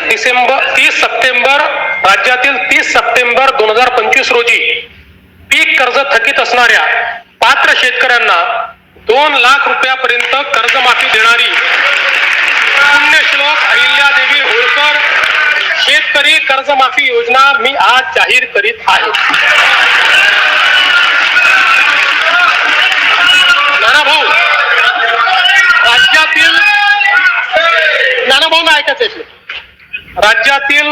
30 September राज्यातील 30 September 2025 रोजी पीक कर्ज थकीत असणाऱ्या पात्र शेतकऱ्यांना 2 लाख रुपयापर्यंत कर्जमाफी देणारी पुण्यश्लोक अहिल्यादेवी होळकर शेतकरी कर्जमाफी योजना मी आज जाहीर करीत आहे. नानाभाऊ, राज्यातील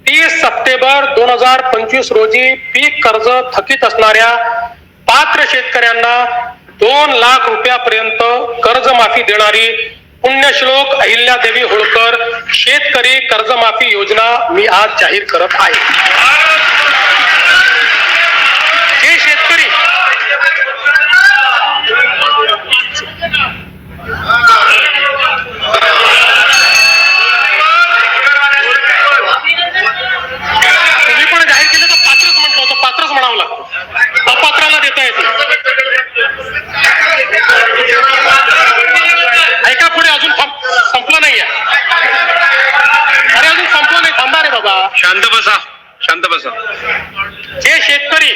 30 सप्टेंबर 2025 रोजी पीक कर्ज थकीत असणाऱ्या पात्र शेतकऱ्यांना 2 लाख रुपयापर्यंत कर्जमाफी देणारी पुण्यश्लोक अहिल्यादेवी होळकर शेतकरी कर्जमाफी योजना मी आज जाहीर करत आहे. जे शेतकरी तुम्ही पण जाहीर केलं तर पात्रच म्हटलं होतं, पात्रच म्हणावं लागतं, अपात्राला देता येते. ऐका, पुढे अजून संपलं नाहीये. अरे अजून संपलं नाही, थांबा रे बाबा. शांत बसा, शांत बसा. जे शेतकरी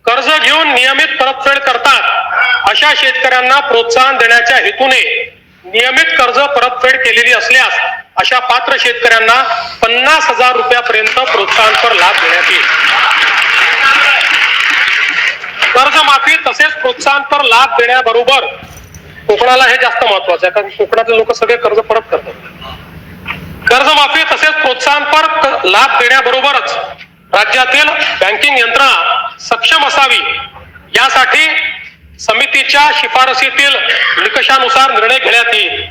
कर्ज घेऊन नियमित परतफेड करतात अशा शेतकऱ्यांना प्रोत्साहन देण्याच्या हेतूने नियमित कर्ज परतफेड केलेली असल्यास अशा पात्र शेतकऱ्यांना 50,000 रुपयापर्यंत प्रोत्साहनपर लाभ देण्यात येईल. कर्जमाफी तसेच प्रोत्साहनपर लाभ देण्याबरोबर कोकणाला हे जास्त महत्वाचं आहे, कारण कोकणातले लोक सगळे कर्ज परत करतात. कर्जमाफी तसेच प्रोत्साहनपर लाभ देण्याबरोबरच राज्यातील बँकिंग यंत्रणा सक्षम असावी यासाठी समितीच्या शिफारसीतील निकषानुसार निर्णय घेण्यात येईल.